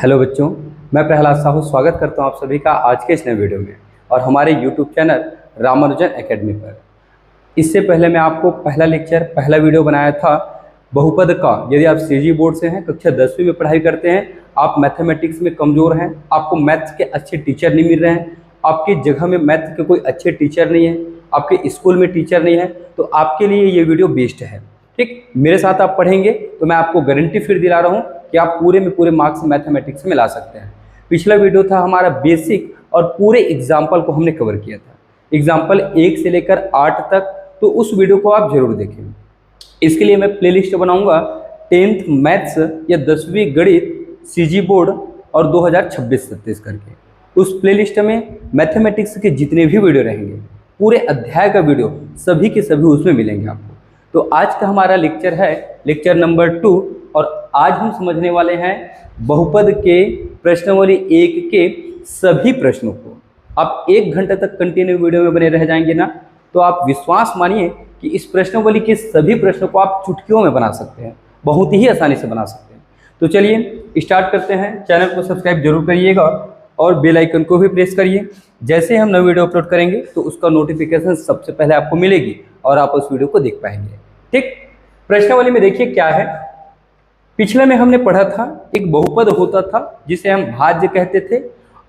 Hello बच्चों, मैं प्रहलाद साहू स्वागत करता हूं आप सभी का आज के इस नए वीडियो में और हमारे यूट्यूब चैनल रामानुजन एकेडमी पर। इससे पहले मैं आपको पहला वीडियो बनाया था बहुपद का। यदि आप सीजी बोर्ड से हैं, कक्षा 10वीं में पढ़ाई करते हैं, आप मैथमेटिक्स में कमज़ोर हैं, आपको मैथ्स के अच्छे टीचर नहीं मिल रहे हैं, आपकी जगह में मैथ्स के कोई अच्छे टीचर नहीं है, आपके स्कूल में टीचर नहीं है, तो आपके लिए ये वीडियो बेस्ट है। ठीक, मेरे साथ आप पढ़ेंगे तो मैं आपको गारंटी फिर दिला रहा हूँ कि आप पूरे में पूरे मार्क्स मैथमेटिक्स में ला सकते हैं। पिछला वीडियो था हमारा बेसिक और पूरे एग्जाम्पल को हमने कवर किया था, एग्जाम्पल 1 से लेकर 8 तक, तो उस वीडियो को आप जरूर देखें। इसके लिए मैं प्लेलिस्ट बनाऊंगा 10th मैथ्स या 10वीं गणित सीजी बोर्ड और 2026-27 करके। उस प्लेलिस्ट में मैथमेटिक्स के जितने भी वीडियो रहेंगे, पूरे अध्याय का वीडियो सभी के सभी उसमें मिलेंगे आपको। तो आज का हमारा लेक्चर है लेक्चर नंबर 2 और आज हम समझने वाले हैं बहुपद के प्रश्नावली 1 के सभी प्रश्नों को। आप 1 घंटे तक कंटिन्यू वीडियो में बने रह जाएंगे ना, तो आप विश्वास मानिए कि इस प्रश्नावली के सभी प्रश्नों को आप चुटकियों में बना सकते हैं, बहुत ही आसानी से बना सकते हैं। तो चलिए स्टार्ट करते हैं। चैनल को सब्सक्राइब जरूर करिएगा और बेल आइकन को भी प्रेस करिए। जैसे हम नई वीडियो अपलोड करेंगे तो उसका नोटिफिकेशन सबसे पहले आपको मिलेगी और आप उस वीडियो को देख पाएंगे। ठीक, प्रश्नावली में देखिए क्या है। पिछले में हमने पढ़ा था एक बहुपद होता था जिसे हम भाज्य कहते थे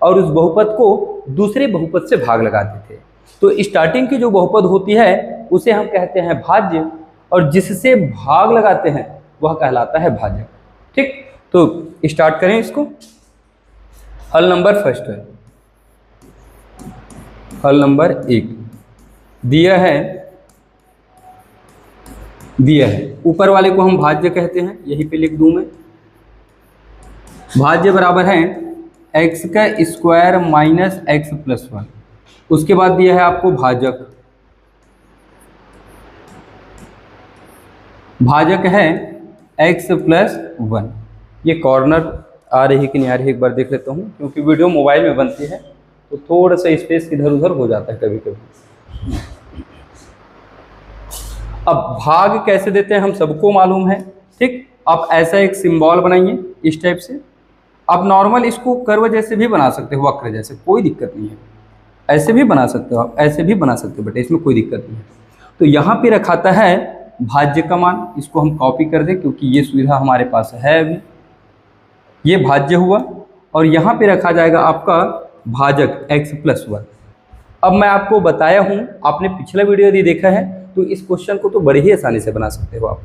और उस बहुपद को दूसरे बहुपद से भाग लगाते थे। तो स्टार्टिंग की जो बहुपद होती है उसे हम कहते हैं भाज्य और जिससे भाग लगाते हैं वह कहलाता है भाजक। ठीक, तो स्टार्ट करें इसको। हल नंबर फर्स्ट है, हल नंबर 1 दिया है ऊपर वाले को हम भाज्य कहते हैं, यहीं पे लिख दूं मैं। भाज्य बराबर है x का स्क्वायर माइनस x प्लस 1। उसके बाद दिया है आपको भाजक, भाजक है x प्लस 1। ये कॉर्नर आ रही है कि नहीं आ रही है एक बार देख लेता हूँ, क्योंकि वीडियो मोबाइल में बनती है तो थोड़ा सा स्पेस इधर उधर हो जाता है कभी कभी। अब भाग कैसे देते हैं हम सबको मालूम है। ठीक, आप ऐसा एक सिंबल बनाइए इस टाइप से। आप नॉर्मल इसको कर्व जैसे भी बना सकते हो, वक्र जैसे, कोई दिक्कत नहीं है। ऐसे भी बना सकते हो आप, ऐसे भी बना सकते हो, बट इसमें कोई दिक्कत नहीं है। तो यहाँ पे रखाता है भाज्य का मान, इसको हम कॉपी कर दें क्योंकि ये सुविधा हमारे पास है अभी। ये भाज्य हुआ और यहाँ पे रखा जाएगा आपका भाजक x प्लस 1। अब मैं आपको बताया हूँ, आपने पिछला वीडियो यदि देखा है तो इस क्वेश्चन को तो बड़े ही आसानी से बना सकते हो आप।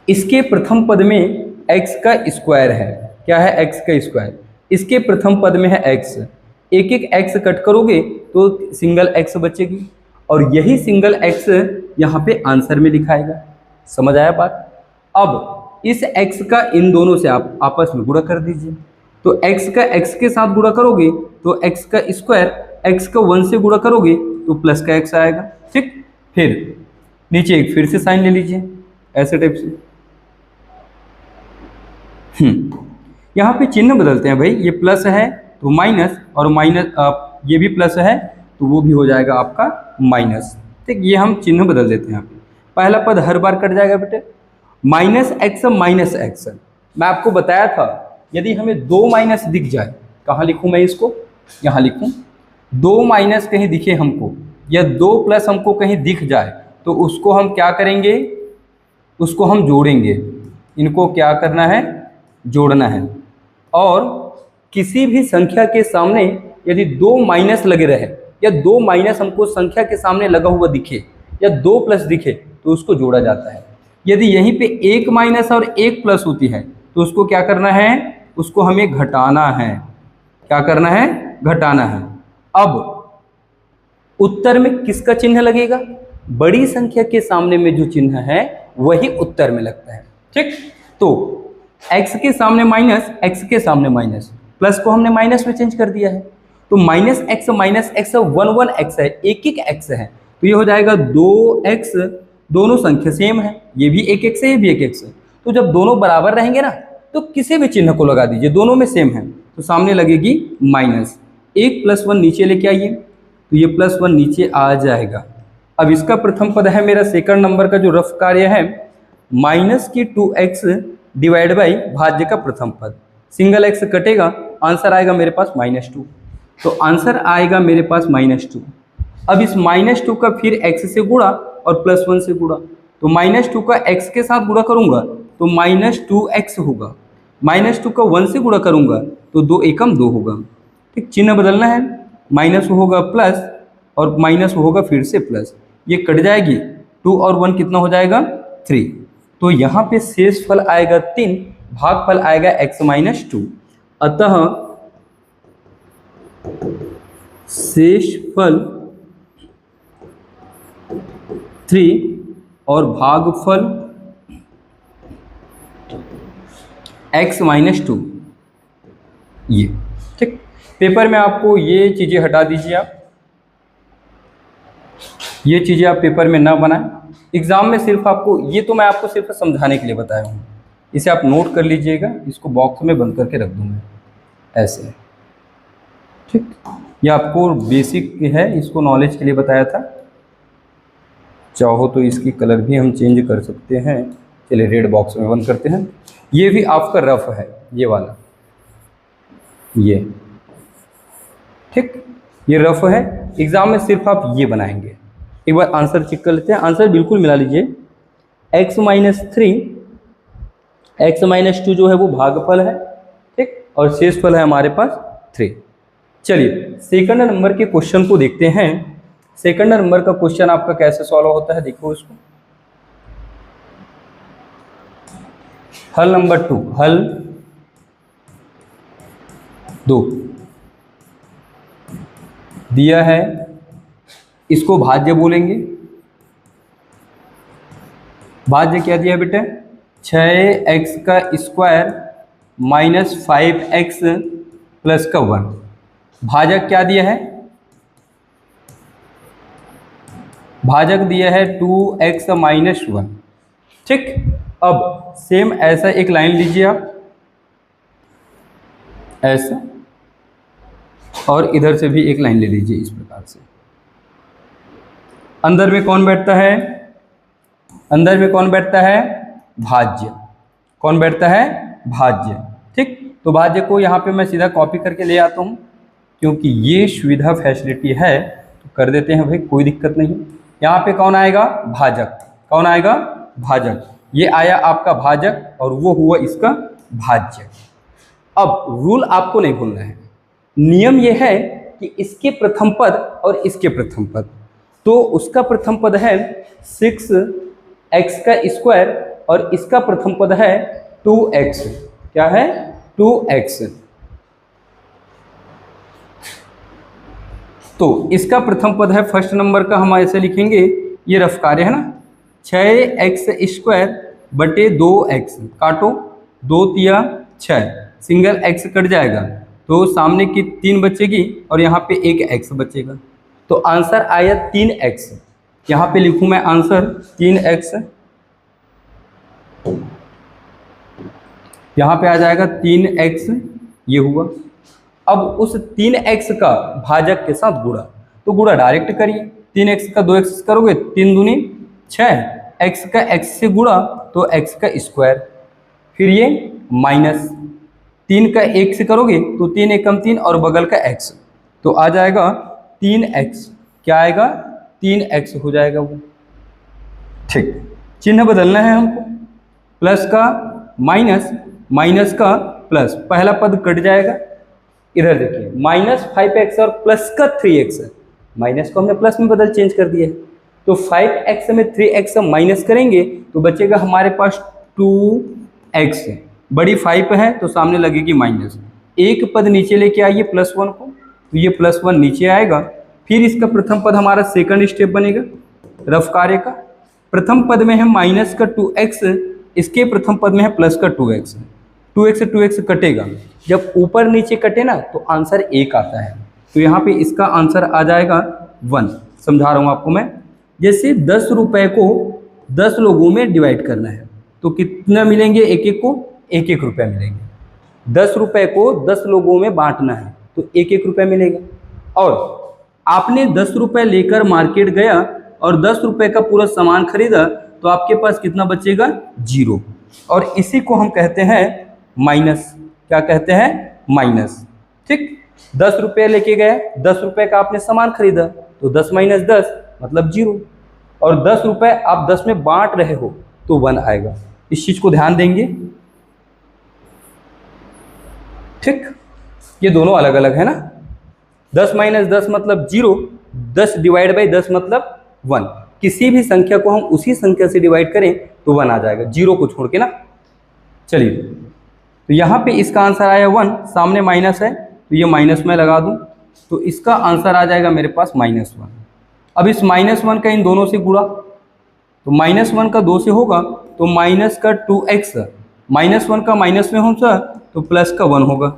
इसके प्रथम पद में x का स्क्वायर है। क्या है? x का स्क्वायर। इसके प्रथम पद में है x। एक एक x कट करोगे तो सिंगल x बचेगी और यही सिंगल x यहाँ पे आंसर में लिखाएगा। समझ आया बात? अब इस x का इन दोनों से आप आपस में गुणा कर दीजिए। तो x का x के साथ गुणा करोगे तो x का स्क्वायर, x का 1 से गुणा करोगे तो प्लस का x आएगा। ठीक, फिर नीचे एक फिर से साइन ले लीजिए ऐसे टाइप से। यहाँ पे चिन्ह बदलते हैं भाई, ये प्लस है तो माइनस और माइनस, ये भी प्लस है तो वो भी हो जाएगा आपका माइनस। ठीक, ये हम चिन्ह बदल देते हैं यहाँ पे। पहला पद हर बार कट जाएगा बेटे, माइनस एक्स माइनस एक्स। मैं आपको बताया था यदि हमें 2 माइनस दिख जाए, कहाँ लिखूँ मैं इसको? यहाँ लिखूँ। 2 माइनस कहीं दिखे हमको या 2 प्लस हमको कहीं दिख जाए तो उसको हम क्या करेंगे? उसको हम जोड़ेंगे। इनको क्या करना है? जोड़ना है। और किसी भी संख्या के सामने यदि 2 माइनस लगे रहे या 2 माइनस हमको संख्या के सामने लगा हुआ दिखे या 2 प्लस दिखे तो उसको जोड़ा जाता है। यदि यहीं पे 1 माइनस और 1 प्लस होती है तो उसको क्या करना है? उसको हमें घटाना है। क्या करना है? घटाना है। अब उत्तर में किसका चिन्ह लगेगा? बड़ी संख्या के सामने में जो चिन्ह है वही उत्तर में लगता है। ठीक, तो x के सामने माइनस, x के सामने माइनस, प्लस को हमने माइनस में चेंज कर दिया है तो माइनस x 1 x है, एक एक x है तो ये हो जाएगा 2x। दोनों संख्या सेम है, ये भी एक x है, ये भी एक x है। तो जब दोनों बराबर रहेंगे ना तो किसी भी चिन्ह को लगा दीजिए, दोनों में सेम है तो सामने लगेगी माइनस। 1 प्लस 1 नीचे लेके आइए तो ये प्लस 1 नीचे आ जाएगा। अब इसका प्रथम पद है मेरा सेकंड नंबर का जो रफ कार्य है, माइनस की 2x डिवाइड बाई भाज्य का प्रथम पद। सिंगल एक्स कटेगा, आंसर आएगा मेरे पास -2। तो आंसर आएगा मेरे पास -2। अब इस -2 का फिर x से गुणा और +1 से गुणा, तो -2 का x के साथ गुणा करूंगा तो -2x होगा, -2 का 1 से गुणा करूंगा तो 2 एकम 2 होगा। ठीक, चिन्ह बदलना है, माइनस होगा प्लस और माइनस होगा फिर से प्लस, ये कट जाएगी, 2 और 1 कितना हो जाएगा 3। तो यहाँ पे शेष फल आएगा 3, भागफल आएगा x-2। अतः शेष फल 3 और भागफल x-2 ये। ठीक, पेपर में आपको ये चीज़ें हटा दीजिए, आप ये चीज़ें आप पेपर में ना बनाएं। एग्ज़ाम में सिर्फ आपको ये, तो मैं आपको सिर्फ समझाने के लिए बताया हूँ, इसे आप नोट कर लीजिएगा, इसको बॉक्स में बंद करके रख दूँगा ऐसे। ठीक, ये आपको बेसिक है, इसको नॉलेज के लिए बताया था। चाहो तो इसकी कलर भी हम चेंज कर सकते हैं, चलिए रेड बॉक्स में बंद करते हैं। ये भी आपका रफ है, ये वाला, ये ठीक, ये रफ है। एग्जाम में सिर्फ आप ये बनाएंगे। एक बार आंसर चेक कर लेते हैं, आंसर बिल्कुल मिला लीजिए। x-3, x-2 जो है वो भागफल है, ठीक, और शेष फल है हमारे पास 3। चलिए सेकंड नंबर के क्वेश्चन को देखते हैं। सेकंड नंबर का क्वेश्चन आपका कैसे सॉल्व होता है, देखो इसको। हल नंबर 2, हल 2 दिया है, इसको भाज्य बोलेंगे। भाज्य क्या दिया बेटा, 6x का स्क्वायर माइनस 5x प्लस का 1। भाजक क्या दिया है, भाजक दिया है 2x माइनस 1। ठीक, अब सेम ऐसा एक लाइन लीजिए आप, ऐसा, और इधर से भी एक लाइन ले लीजिए इस प्रकार से। अंदर में कौन बैठता है, अंदर में कौन बैठता है, भाज्य। कौन बैठता है, भाज्य। ठीक, तो भाज्य को यहाँ पे मैं सीधा कॉपी करके ले आता हूँ, क्योंकि ये सुविधा फैसिलिटी है तो कर देते हैं भाई, कोई दिक्कत नहीं। यहाँ पे कौन आएगा, भाजक। कौन आएगा, भाजक। ये आया आपका भाजक और वो हुआ इसका भाज्य। अब रूल आपको नहीं भूलना है, नियम ये है कि इसके प्रथम पद और इसके प्रथम पद, तो उसका प्रथम पद है 6x का स्क्वायर और इसका प्रथम पद है 2x। क्या है, 2x। तो इसका प्रथम पद है फर्स्ट नंबर का, हम ऐसे लिखेंगे, ये रफ कार्य है ना, 6x स्क्वायर बटे 2x, काटो, 2 तिया 6, सिंगल x कट जाएगा तो सामने की 3 बचेगी और यहाँ पे एक x बचेगा, तो आंसर आया 3x। यहाँ पे लिखूँ मैं आंसर 3x, यहाँ पे आ जाएगा 3x, ये हुआ। अब उस 3x का भाजक के साथ गुणा, तो गुणा डायरेक्ट करिए, 3x का 2x करोगे 3 दूनी 6, x का x से गुणा तो x का स्क्वायर, फिर ये माइनस 3 का 1 से करोगे तो 3 एकम 3 और बगल का x, तो आ जाएगा 3x। क्या आएगा, 3x हो जाएगा वो। ठीक, चिन्ह बदलना है हमको, प्लस का माइनस, माइनस का प्लस, पहला पद कट जाएगा। इधर देखिए, -5x और प्लस का 3x, माइनस को हमने प्लस में बदल चेंज कर दिया है, तो 5x में 3x माइनस करेंगे तो बचेगा हमारे पास 2x। बड़ी 5 है तो सामने लगेगी माइनस, एक पद नीचे लेके आइए +1 को, तो ये +1 नीचे आएगा। फिर इसका प्रथम पद हमारा सेकंड स्टेप बनेगा रफ कार्य का। प्रथम पद में है माइनस का 2x, इसके प्रथम पद में है प्लस का 2x। 2x से 2x कटेगा, जब ऊपर नीचे कटे ना तो आंसर 1 आता है, तो यहाँ पे इसका आंसर आ जाएगा 1। समझा रहा हूँ आपको मैं, जैसे 10 रुपये को 10 लोगों में डिवाइड करना है तो कितना मिलेंगे, एक एक को 1-1 रुपया मिलेंगे। 10 रुपये को 10 लोगों में बांटना है तो 1-1 रुपया मिलेगा। और आपने 10 रुपये लेकर मार्केट गया और 10 रुपये का पूरा सामान खरीदा तो आपके पास कितना बचेगा, 0। और इसी को हम कहते हैं माइनस। क्या कहते हैं, माइनस। ठीक, 10 रुपये लेके गए, 10 रुपये का आपने सामान खरीदा, तो 10 माइनस 10 मतलब 0, और 10 रुपये आप 10 में बांट रहे हो तो 1 आएगा। इस चीज को ध्यान देंगे। ठीक, ये दोनों अलग अलग है ना। 10 माइनस 10 मतलब 0, 10 डिवाइड बाई 10 मतलब 1। किसी भी संख्या को हम उसी संख्या से डिवाइड करें तो 1 आ जाएगा, 0 को छोड़ के ना। चलिए, तो यहाँ पे इसका आंसर आया 1, सामने माइनस है तो ये माइनस में लगा दूं, तो इसका आंसर आ जाएगा मेरे पास -1। अब इस -1 का इन दोनों से गुणा, तो -1 का 2 से होगा तो माइनस का 2x, -1 का माइनस में हो सर तो प्लस का 1 होगा।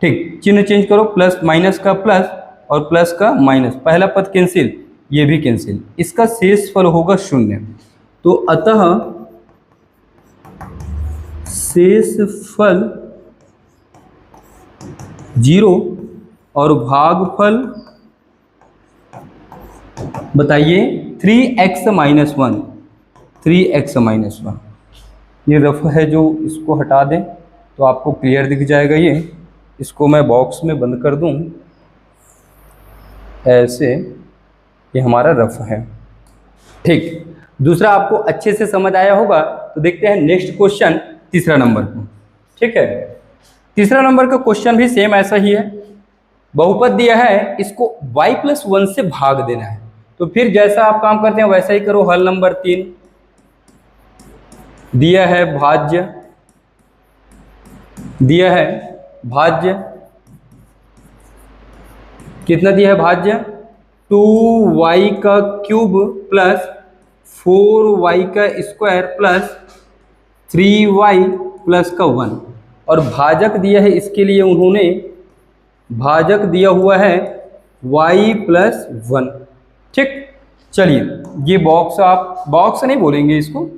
ठीक, चिन्ह चेंज करो, प्लस माइनस का प्लस और प्लस का माइनस, पहला पद कैंसिल, ये भी कैंसिल, इसका शेष फल होगा 0। तो अतः शेष फल 0 और भागफल बताइए 3x माइनस 1, 3x माइनस 1। ये रफ है, जो इसको हटा दें तो आपको क्लियर दिख जाएगा। ये इसको मैं बॉक्स में बंद कर दूं ऐसे, ये हमारा रफ है। ठीक, दूसरा आपको अच्छे से समझ आया होगा, तो देखते हैं नेक्स्ट क्वेश्चन, तीसरा नंबर को। ठीक है, तीसरा नंबर का क्वेश्चन भी सेम ऐसा ही है। बहुपद दिया है, इसको y+1 से भाग देना है। तो फिर जैसा आप काम करते हैं वैसा ही करो। हल नंबर 3 दिया है भाज्य, दिया है भाज्य, कितना दिया है भाज्य, 2y का क्यूब प्लस 4y का स्क्वायर प्लस 3y प्लस का 1, और भाजक दिया है, इसके लिए उन्होंने भाजक दिया हुआ है y+1। ठीक, चलिए ये बॉक्स, आप बॉक्स नहीं बोलेंगे इसको,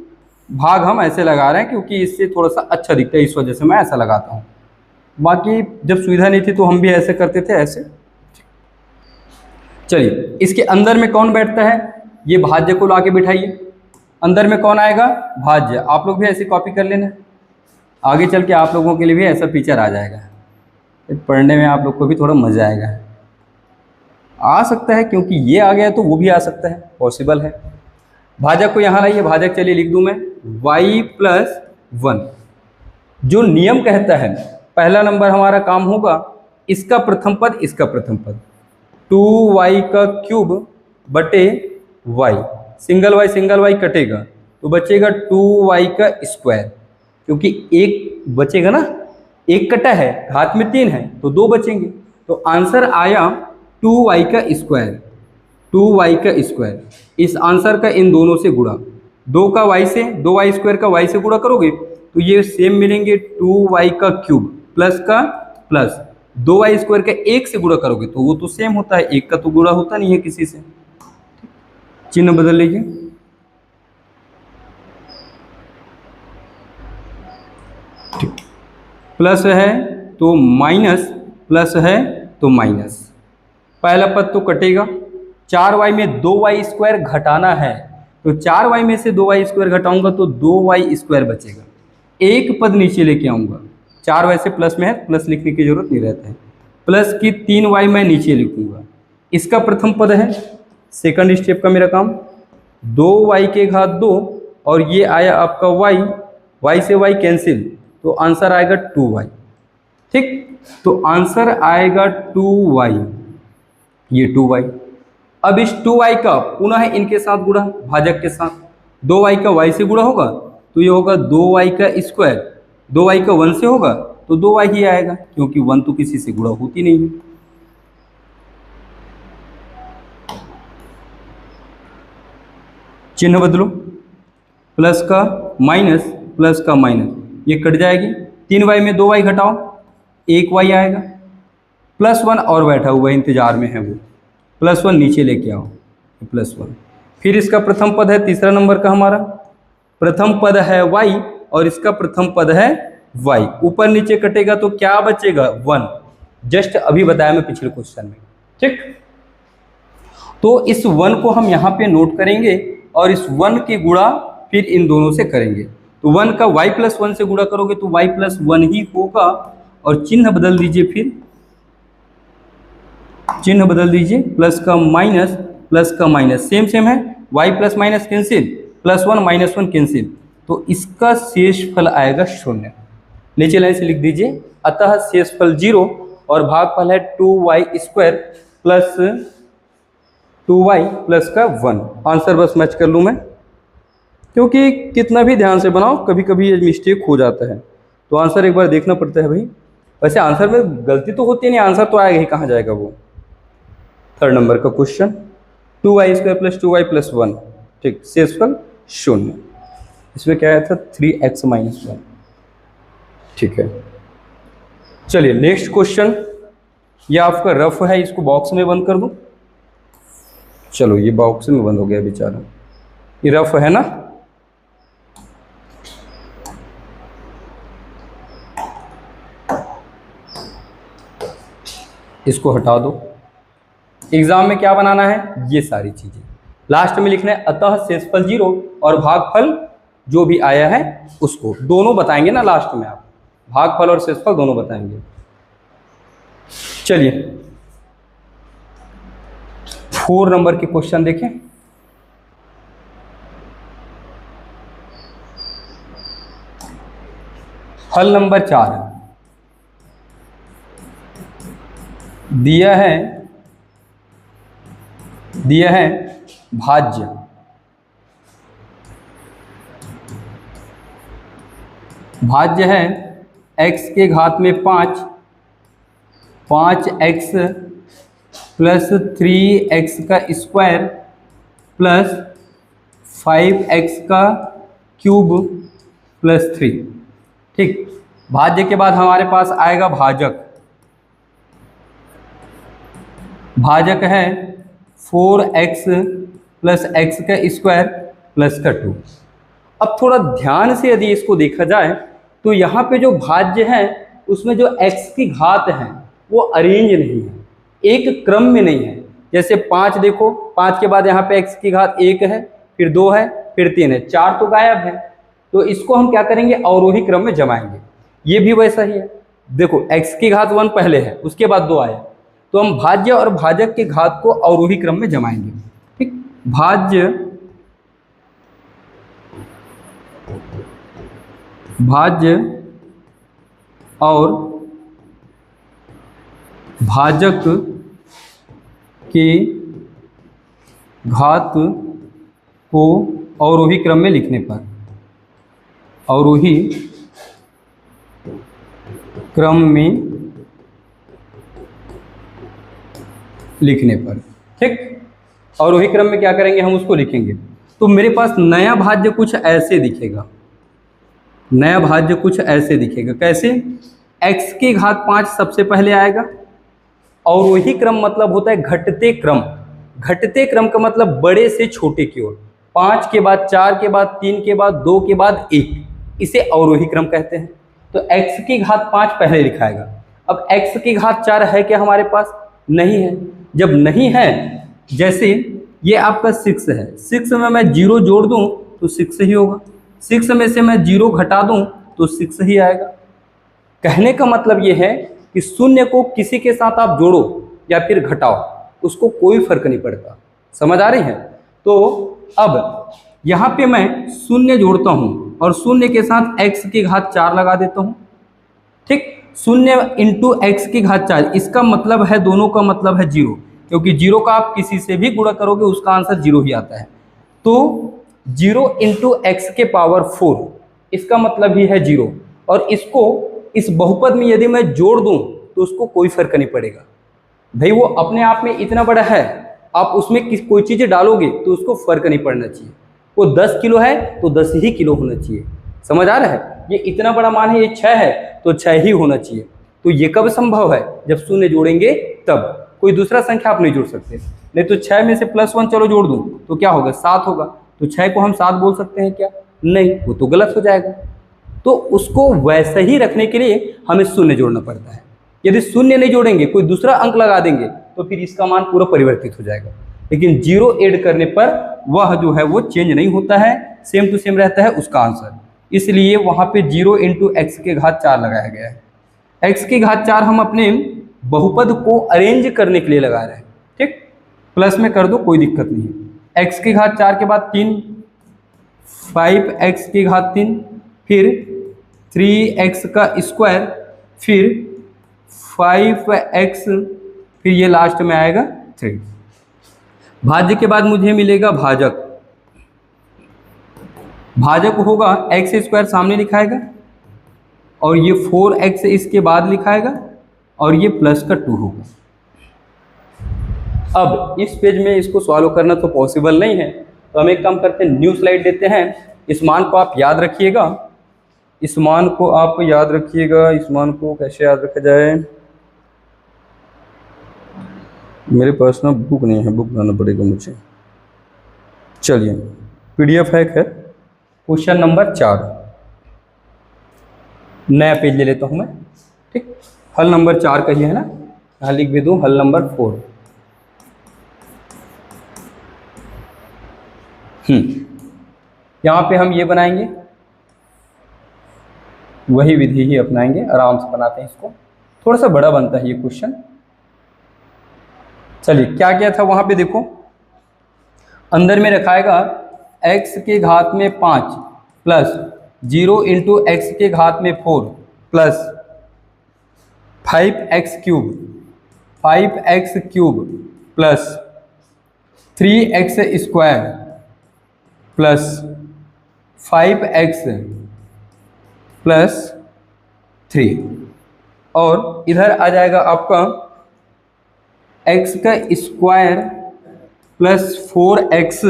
भाग हम ऐसे लगा रहे हैं क्योंकि इससे थोड़ा सा अच्छा दिखता है, इस वजह से मैं ऐसा लगाता हूँ। बाकी जब सुविधा नहीं थी तो हम भी ऐसे करते थे, ऐसे। चलिए, इसके अंदर में कौन बैठता है, ये भाज्य को लाके बिठाइए, अंदर में कौन आएगा, भाज्य। आप लोग भी ऐसी कॉपी कर लेना, आगे चल के आप लोगों के लिए भी ऐसा पिक्चर आ जाएगा, पढ़ने में आप लोग को भी थोड़ा मजा आएगा। आ सकता है क्योंकि ये आ गया तो वो भी आ सकता है, पॉसिबल है। भाजक को यहाँ लाइए, भाजक चलिए लिख दूं मैं y+1। जो नियम कहता है, पहला नंबर हमारा काम होगा इसका प्रथम पद, इसका प्रथम पद, 2y का क्यूब बटे y, सिंगल y कटेगा तो बचेगा 2y का स्क्वायर, क्योंकि एक बचेगा ना, एक कटा है, घात में 3 है तो 2 बचेंगे। तो आंसर आया 2y का स्क्वायर, 2y का स्क्वायर। इस आंसर का इन दोनों से गुणा, 2 का y से, 2y स्क्वायर का y से गुणा करोगे तो ये सेम मिलेंगे, 2y का क्यूब प्लस का प्लस 2y स्क्वायर का 1 से गुणा करोगे तो वो तो सेम होता है, 1 का तो गुणा होता नहीं है किसी से। चिन्ह बदल लीजिए, ठीक, प्लस है तो माइनस, प्लस है तो माइनस, पहला पद तो कटेगा। 4y में 2y स्क्वायर घटाना है तो 4y में से 2y स्क्वायर घटाऊंगा तो 2y स्क्वायर बचेगा, एक पद नीचे लेके आऊंगा, 4y से प्लस में है, प्लस लिखने की जरूरत नहीं रहता है, प्लस की 3y मैं नीचे लिखूंगा, इसका प्रथम पद है। सेकंड स्टेप का मेरा काम, 2y के घात 2 और ये आया आपका y से y कैंसिल तो आंसर आएगा 2y। ठीक, तो आंसर आएगा 2y, ये 2y। अब इस 2y का पुनः इनके साथ गुणा, भाजक के साथ, 2y का y से गुणा होगा तो ये होगा 2y का स्क्वायर, 2y का 1 से होगा तो 2y ही आएगा, क्योंकि 1 तो किसी से गुणा होती नहीं है। चिन्ह बदलो, प्लस का माइनस, प्लस का माइनस, ये कट जाएगी, 3y में 2y घटाओ 1y आएगा, +1 और बैठा हुआ इंतजार में है वो, +1 नीचे लेके आओ, +1। फिर इसका प्रथम पद है, तीसरा नंबर का हमारा प्रथम पद है y और इसका प्रथम पद है y, ऊपर नीचे कटेगा तो क्या बचेगा, 1, जस्ट अभी बताया मैं पिछले क्वेश्चन में। ठीक, तो इस 1 को हम यहाँ पे नोट करेंगे और इस 1 की गुणा फिर इन दोनों से करेंगे, तो 1 का y प्लस 1 से गुणा करोगे तो y प्लस 1 ही होगा, और चिन्ह बदल दीजिए, फिर चिन्ह बदल दीजिए, प्लस का माइनस, प्लस का माइनस सेम सेम है, y plus minus cancel, plus 1 minus 1 cancel, तो इसका शेष फल आएगा 0। नीचे लाइन से लिख दीजिए, अतः शेष फल 0 और भागफल है 2y square plus 2y plus का 1। आंसर बस मैच कर लूँ मैं, क्योंकि कितना भी ध्यान से बनाओ कभी कभी ये मिस्टेक हो जाता है, तो आंसर एक बार देखना पड़ता है भाई। वैसे आंसर में गलती तो होती नहीं, आंसर तो आएगा ही, कहाँ जाएगा वो। 3rd नंबर का question, 2y square plus 2y plus 1, ठीक, शेषफल 0। इसमें क्या आया था 3x माइनस 1, ठीक है। चलिए नेक्स्ट क्वेश्चन, ये आपका रफ है, इसको बॉक्स में बंद कर दूं। चलो ये बॉक्स में बंद हो गया बेचारा, ये रफ है ना। इसको हटा दो। एग्जाम में क्या बनाना है, ये सारी चीजें लास्ट में लिखना है, अतः शेषफल 0 और भागफल जो भी आया है उसको, दोनों बताएंगे ना लास्ट में, आप भागफल और शेषफल दोनों बताएंगे। चलिए 4 नंबर के क्वेश्चन देखें। हल नंबर 4 दिया है भाज्य, भाज्य है x के घात में 5, 5x प्लस 3x का स्क्वायर प्लस 5x का क्यूब प्लस 3, ठीक। भाज्य के बाद हमारे पास आएगा भाजक, भाजक है 4x प्लस x का स्क्वायर प्लस का 2। अब थोड़ा ध्यान से यदि इसको देखा जाए तो यहाँ पे जो भाज्य है उसमें जो x की घात है वो अरेंज नहीं है, एक क्रम में नहीं है। जैसे 5 देखो, 5 के बाद यहाँ पे x की घात 1 है, फिर 2 है, फिर 3 है, 4 तो गायब है, तो इसको हम क्या करेंगे, अवरोही क्रम में जमाएंगे। ये भी वैसा ही है, देखो x की घात 1 पहले है, उसके बाद 2 आया, तो हम भाज्य और भाजक के घात को अवरोही क्रम में जमाएंगे, ठीक। भाज्य और भाजक के घात को अवरोही क्रम में लिखने पर, अवरोही क्रम में लिखने पर, ठीक। अवरोही क्रम में क्या करेंगे, हम उसको लिखेंगे। तो मेरे पास नया भाज्य कुछ ऐसे दिखेगा, नया भाज्य कुछ ऐसे दिखेगा, कैसे, x की घात 5 सबसे पहले आएगा। अवरोही क्रम मतलब होता है घटते क्रम, घटते क्रम का मतलब बड़े से छोटे की ओर, 5 के बाद 4 के बाद 3 के बाद 2 के बाद 1, इसे अवरोही क्रम कहते हैं। तो x की घात 5 पहले लिखाएगा। अब x की घात 4 है क्या हमारे पास, नहीं है। जब नहीं है, जैसे ये आपका 6 है, 6 में मैं 0 जोड़ दूं तो 6 ही होगा, 6 में से मैं 0 घटा दूं तो 6 ही आएगा। कहने का मतलब ये है कि शून्य को किसी के साथ आप जोड़ो या फिर घटाओ, उसको कोई फर्क नहीं पड़ता। समझ आ रही है। तो अब यहाँ पे मैं शून्य जोड़ता हूँ और शून्य के साथ x की घात 4 लगा देता हूँ, ठीक। शून्य इंटू एक्स की घात 4, इसका मतलब है, दोनों का मतलब है 0, क्योंकि 0 का आप किसी से भी गुणा करोगे उसका आंसर 0 ही आता है। तो 0 इंटू एक्स के पावर 4, इसका मतलब ही है 0। और इसको इस बहुपद में यदि मैं जोड़ दूं तो उसको कोई फर्क नहीं पड़ेगा भाई, वो अपने आप में इतना बड़ा है, आप उसमें कोई चीज़ डालोगे तो उसको फर्क नहीं पड़ना चाहिए। वो 10 किलो है तो 10 ही किलो होना चाहिए। समझ आ रहा है। ये इतना बड़ा मान है, ये 6 है तो 6 ही होना चाहिए। तो ये कब संभव है, जब शून्य जोड़ेंगे तब। कोई दूसरा संख्या आप नहीं जोड़ सकते। नहीं तो 6 में से +1 चलो जोड़ दूं तो क्या होगा, 7 होगा। तो 6 को हम 7 बोल सकते हैं क्या, नहीं, वो तो गलत हो जाएगा। तो उसको वैसे ही रखने के लिए हमें शून्य जोड़ना पड़ता है। यदि शून्य नहीं जोड़ेंगे, कोई दूसरा अंक लगा देंगे तो फिर इसका मान पूरा परिवर्तित हो जाएगा। लेकिन 0 ऐड करने पर वह जो है वो चेंज नहीं होता है, सेम टू सेम रहता है उसका आंसर। इसलिए वहाँ पे 0 इंटू एक्स के घात 4 लगाया गया है। एक्स की घात 4 हम अपने बहुपद को अरेंज करने के लिए लगा रहे हैं, ठीक। प्लस में कर दो, कोई दिक्कत नहीं है। एक्स की घात 4 के बाद 3, 5x की घात 3, फिर 3x का स्क्वायर, फिर 5x, फिर ये लास्ट में आएगा 3। भाज्य के बाद मुझे मिलेगा भाजक। भाजक होगा एक्स स्क्वायर सामने लिखाएगा और ये 4x इसके बाद लिखाएगा और ये प्लस का 2 होगा। अब इस पेज में इसको सॉल्व करना तो पॉसिबल नहीं है, तो हम एक काम करते हैं, न्यू स्लाइड देते हैं। इस मान को आप याद रखिएगा, इस मान को आप याद रखिएगा। इस मान को कैसे याद रखा जाए, मेरे पास ना बुक नहीं है, बुक लाना पड़ेगा मुझे। चलिए PDF है खैर। क्वेश्चन नंबर 4, नया पेज ले लेता हूँ मैं, ठीक। हल नंबर 4 कहिए है ना, यहाँ लिख भी दूँ हल नंबर 4। यहाँ पे हम ये बनाएंगे, वही विधि ही अपनाएंगे, आराम से बनाते हैं इसको। थोड़ा सा बड़ा बनता है ये क्वेश्चन। चलिए क्या क्या था वहाँ पे देखो, अंदर में रखाएगा x के घात में 5 प्लस 0 इंटू एक्स के घात में 4 plus 5x cube plus 3x square plus 5x plus 3, और इधर आ जाएगा आपका x का स्क्वायर प्लस 4x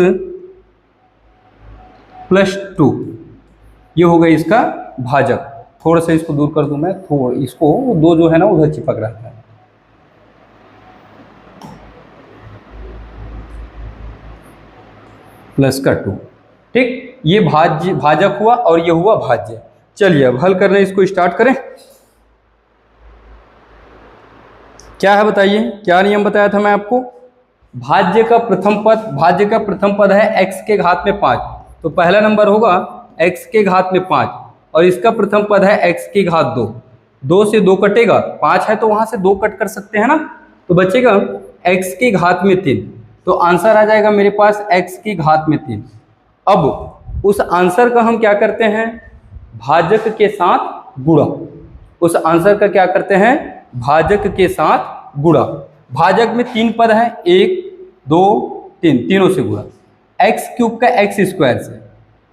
प्लस 2, ये हो गया इसका भाजक। थोड़ा सा इसको दूर कर दूं मैं, थोड़ा इसको, दो जो है ना उधर चिपक रहता है। प्लस का 2, ठीक। ये भाजक हुआ और ये हुआ भाज्य। चलिए अब हल करने इसको स्टार्ट करें। क्या है बताइए, क्या नियम बताया था मैं आपको। भाज्य का प्रथम पद है x के घात में 5, तो पहला नंबर होगा x के घात में 5 और इसका प्रथम पद है x की घात 2। 2 से 2 कटेगा, 5 है तो वहां से 2 कट कर सकते हैं ना, तो बचेगा x की घात में 3। तो आंसर आ जाएगा मेरे पास x की घात में 3। अब उस आंसर का हम क्या करते हैं, भाजक के साथ गुणा। उस आंसर का क्या करते हैं, भाजक के साथ गुणा। भाजक में 3 पद है, 1 2 3, तीनों से गुणा। एक्स क्यूब का एक्स स्क्वायर से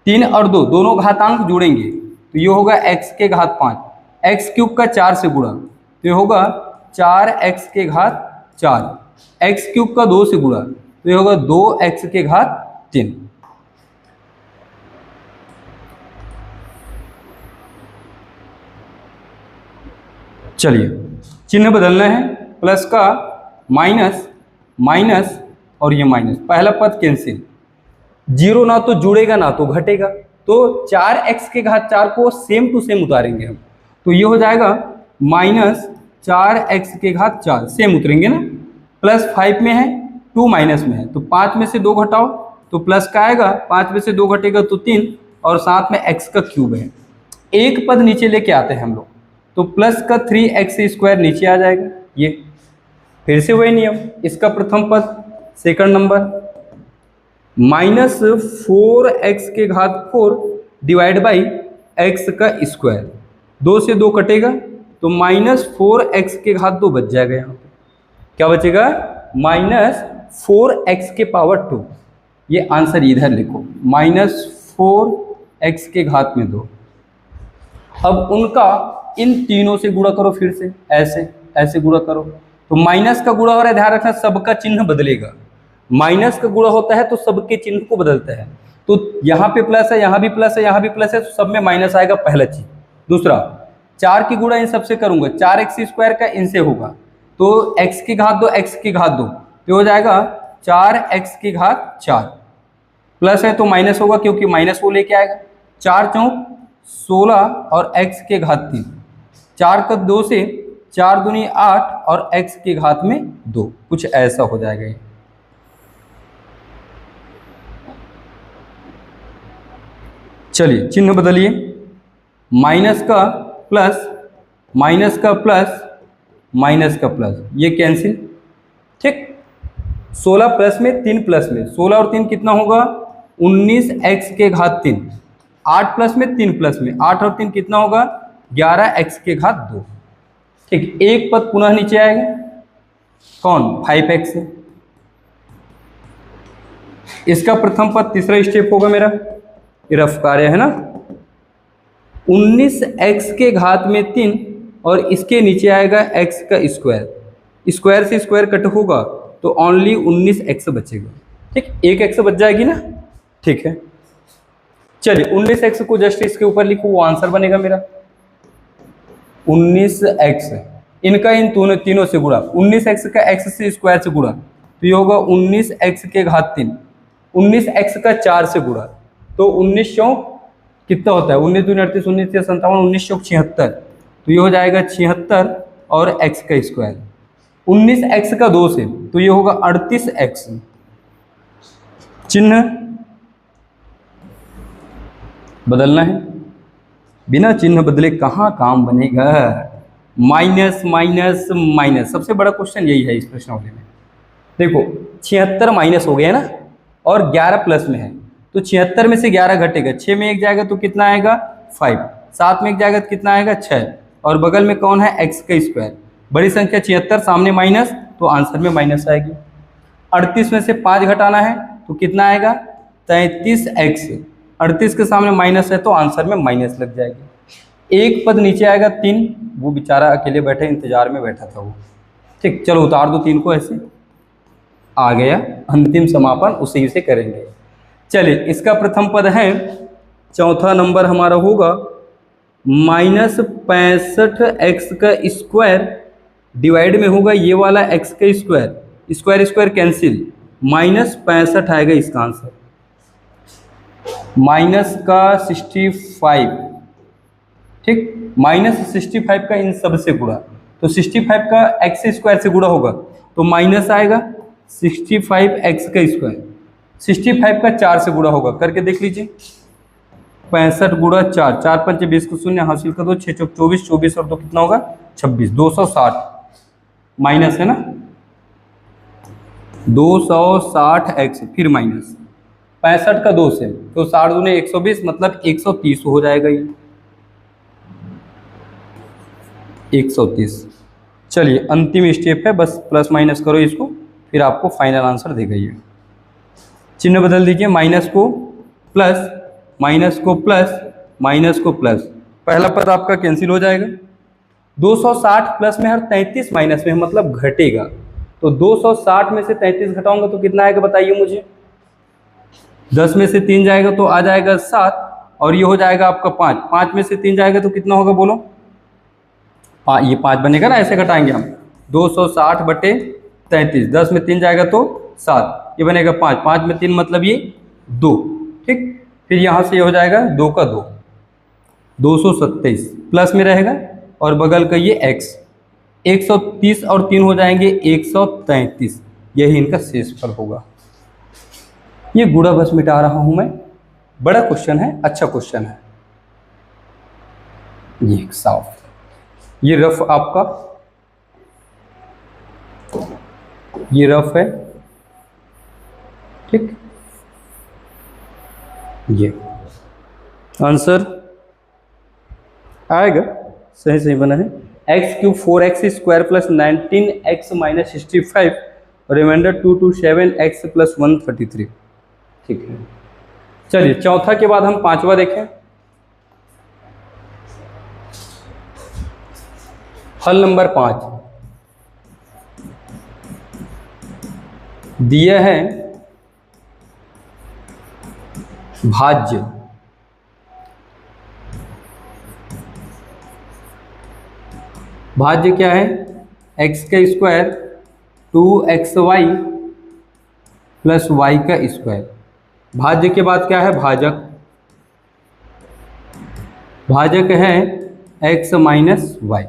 3 और 2 दोनों घातांक जुड़ेंगे तो ये होगा x के घात 5। एक्स क्यूब का 4 से गुणा तो ये होगा 4x के घात 4। एक्स क्यूब का 2 से गुणा तो ये होगा 2x के घात 3। चलिए चिन्ह बदलना है, प्लस का माइनस, माइनस और ये माइनस, पहला पद कैंसिल। 0 ना तो जुड़ेगा ना तो घटेगा, तो 4x के घात 4 को सेम टू सेम उतारेंगे हम, तो ये हो जाएगा माइनस 4x के घात 4, सेम उतरेंगे ना। प्लस 5 में है, 2 माइनस में है, तो 5 में से 2 घटाओ तो प्लस का आएगा, 5 में से 2 घटेगा तो 3, और साथ में x का क्यूब है। एक पद नीचे लेके आते हैं हम लोग, तो प्लस का 3x स्क्वायर नीचे आ जाएगा। ये फिर से वही नियम, इसका प्रथम पद सेकंड नंबर माइनस 4x के घात 4 डिवाइड बाई x का स्क्वायर। 2 से 2 कटेगा तो माइनस 4x के घात 2 बच जाएगा। यहाँ पे क्या बचेगा, माइनस 4x के पावर 2। ये आंसर इधर लिखो, माइनस 4x के घात में 2। अब उनका इन तीनों से गुणा करो, फिर से ऐसे ऐसे गुणा करो, तो माइनस का गुणा हो रहा है, ध्यान रखना सबका चिन्ह बदलेगा। माइनस का गुणा होता है तो सबके चिन्ह को बदलता है, तो यहाँ पे प्लस है, यहाँ भी प्लस है, यहाँ भी प्लस है, तो सब में माइनस आएगा, पहला चीज। दूसरा 4 की गुणा इन सबसे करूंगा, 4x स्क्वायर का इनसे होगा, तो x की घात 2 x की घात 2 तो हो जाएगा 4x की घात 4। प्लस है तो माइनस होगा क्योंकि माइनस वो लेके आएगा। 4 चौक 16 और x के घात 3, 4 का 2 से 4 दूनी 8 और x की घात में 2, कुछ ऐसा हो जाएगा ये। चलिए चिन्ह बदलिए, माइनस का प्लस, माइनस का प्लस, माइनस का प्लस, ये कैंसिल। ठीक, 16 प्लस में 3 प्लस में, 16 और 3 कितना होगा 19x के घात 3। 8 प्लस में 3 प्लस में, 8 और 3 कितना होगा 11x के घात 2। ठीक, एक पद पुनः नीचे आएगा, कौन 5x है। इसका प्रथम पद तीसरा स्टेप होगा मेरा, ये रफ कार्य है ना। 19x के घात में 3 और इसके नीचे आएगा x का स्क्वायर, स्क्वायर से स्क्वायर कट होगा तो ओनली 19x बचेगा। ठीक, एक x बच जाएगी ना। ठीक है, चलिए 19x को जस्ट इसके ऊपर लिखो, वो आंसर बनेगा मेरा 19x। इनका इन तीनों से गुणा, 19x का x से स्क्वायर से गुणा तो ये होगा 19x के घात 3, 19x का 4 से गुणा तो 19 चौक कितना होता है 19 दूनी 38, 19 से 57, 19 चौक 76 तो ये हो जाएगा 76 और x का स्क्वायर। 19x का 2 से तो ये होगा 38x, चिन्ह बदलना है, बिना चिन्ह बदले कहाँ काम बनेगा। माइनस माइनस माइनस, सबसे बड़ा क्वेश्चन यही है इस प्रश्नावली में। देखो 76 माइनस हो गया ना और 11 प्लस में है तो 76 में से 11 घटेगा, 6 में 1 जाएगा तो कितना आएगा 5, 7 में 1 जाएगा तो कितना आएगा 6 और बगल में कौन है x का स्क्वायर। बड़ी संख्या 76, सामने माइनस तो आंसर में माइनस आएगी। 38 में से 5 घटाना है तो कितना आएगा 33x, 38 के सामने माइनस है तो आंसर में माइनस लग जाएगी। एक पद नीचे आएगा 3, वो बेचारा अकेले बैठे इंतजार में बैठा था वो। ठीक, चलो उतार दो 3 को, ऐसे आ गया अंतिम समापन, उसी से करेंगे। चलिए इसका प्रथम पद है, चौथा नंबर हमारा होगा -65x का स्क्वायर डिवाइड में होगा ये वाला x का स्क्वायर, स्क्वायर स्क्वायर कैंसिल, -65 आएगा इसका आंसर। माइनस का 65, ठीक, -65 का इन सब से गुणा तो 65 का x स्क्वायर से गुणा होगा तो माइनस आएगा 65x का स्क्वायर। 65 का 4 से गुणा होगा, करके देख लीजिए 65 गुणा 4, 4 पंचे 20 को शून्य हासिल कर दो, 6 चौक 24, 24 और 2 कितना होगा 26, 260 माइनस है ना 260x, फिर माइनस 65 का 2 से तो 60 दूने 120 मतलब 130 हो जाएगा ये 130। चलिए अंतिम स्टेप है, बस प्लस माइनस करो इसको फिर आपको फाइनल आंसर देगा ये। चिन्ह बदल दीजिए, माइनस को प्लस, माइनस को प्लस, माइनस को प्लस, पहला पद आपका कैंसिल हो जाएगा। 260 प्लस में और 33 माइनस में मतलब घटेगा तो 260 में से 33 घटाऊंगा तो कितना आएगा बताइए मुझे। 10 में से 3 जाएगा तो आ जाएगा 7 और ये हो जाएगा आपका 5, 5 में से 3 जाएगा तो कितना होगा बोलो, ये 5 बनेगा ना, ऐसे घटाएंगे हम 260 बटे 33, 10 में 3 जाएगा तो 7, ये बनेगा 5, 5 में 3 मतलब ये 2। ठीक, फिर यहाँ से ये हो जाएगा 2 का 2, 227 प्लस में रहेगा और बगल का ये x, 130 और 3 हो जाएंगे 133, यही इनका शेषफल होगा। ये गुणा बस मिटा रहा हूं मैं, बड़ा क्वेश्चन है, अच्छा क्वेश्चन है। ये साफ, ये रफ आपका, ये रफ है। ठीक, ये आंसर आएगा, सही सही बना है। x³ 4x square plus 19x minus 65 remainder 227x plus 133। ठीक है, चलिए चौथा के बाद हम पांचवा देखें। हल नंबर 5 दिया है भाज्य, भाज्य क्या है x का स्क्वायर 2xy प्लस y का स्क्वायर। भाज्य के बाद क्या है भाजक, भाजक है x माइनस वाई।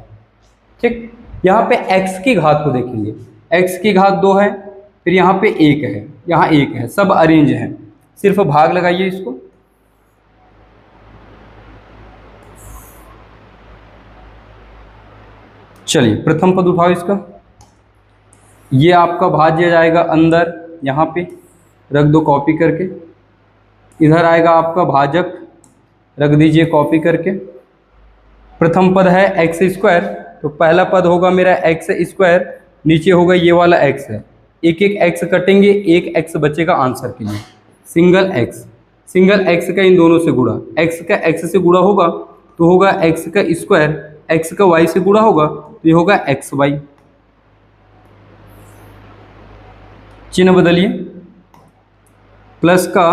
ठीक, यहाँ पे x की घात को देखेंगे, x की घात 2 है, फिर यहाँ पे 1 है, यहाँ 1 है, सब अरेंज है, सिर्फ भाग लगाइए इसको। चलिए प्रथम पद उठाओ इसका, ये आपका भाज्य जाएगा अंदर, यहाँ पे रख दो कॉपी करके। इधर आएगा आपका भाजक, रख दीजिए कॉपी करके। प्रथम पद है एक्स स्क्वायर, तो पहला पद होगा मेरा एक्स स्क्वायर, नीचे होगा ये वाला एक्स है, एक एक एक्स कटेंगे, एक एक्स बचेगा आंसर के लिए। सिंगल एक्स का इन दोनों से गुणा, एक्स का एक्स से गुणा होगा तो होगा एक्स का स्क्वायर, एक्स का वाई से गुणा होगा तो ये होगा एक्स वाई। चिन्ह बदलिए, प्लस का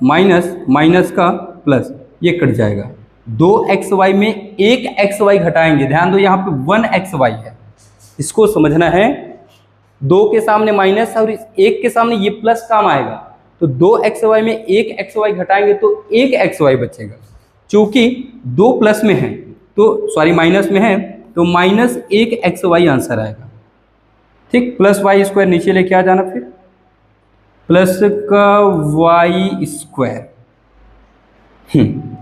माइनस, माइनस का प्लस, ये कट जाएगा। 2xy में एक xy घटाएंगे, ध्यान दो यहाँ पे 1xy है, इसको समझना है। 2 के सामने माइनस और 1 के सामने ये प्लस काम आएगा, तो 2xy में एक xy घटाएंगे तो एक xy बचेगा। चूंकि 2 प्लस में है तो सॉरी माइनस में है तो माइनस एक xy आंसर आएगा। ठीक, प्लस वाई स्क्वायर नीचे लेके आ जाना, फिर प्लस का वाई स्क्वायर।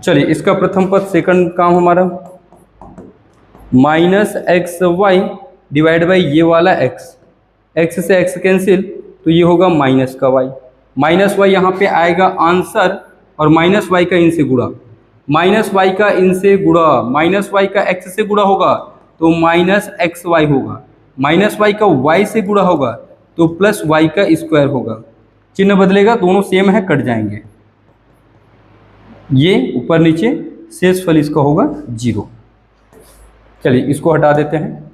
चलिए इसका प्रथम पद सेकंड काम हमारा minus X Y divide by ये वाला एक्स, एक्स से एक्स कैंसिल तो ये होगा माइनस का वाई, माइनस वाई यहाँ पे आएगा आंसर, और माइनस वाई का इनसे गुणा, माइनस वाई का इनसे गुणा, माइनस वाई का एक्स से गुणा होगा तो माइनस एक्स वाई होगा, माइनस वाई का वाई से गुणा होगा तो प्लस वाई का स्क्वायर होगा। चिन्ह बदलेगा, दोनों सेम है, कट जाएंगे, ये ऊपर नीचे, शेष फल इसका होगा 0। चलिए इसको हटा देते हैं,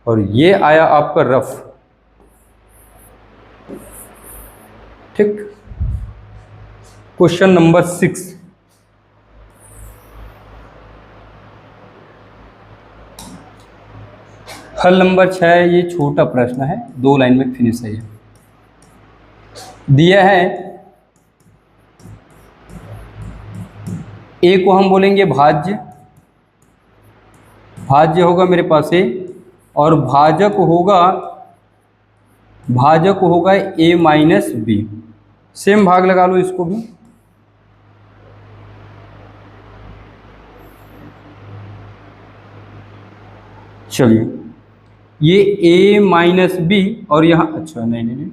और ये आया आपका रफ। ठीक, क्वेश्चन नंबर 6, हल नंबर 6, ये छोटा प्रश्न है, 2 लाइन में फिनिश है। ये दिया है ए को हम बोलेंगे भाज्य, भाज्य होगा मेरे पास ए, और भाजक होगा ए माइनस बी। सेम भाग लगा लो इसको भी, चलिए ये ए माइनस बी, और यहाँ अच्छा नहीं,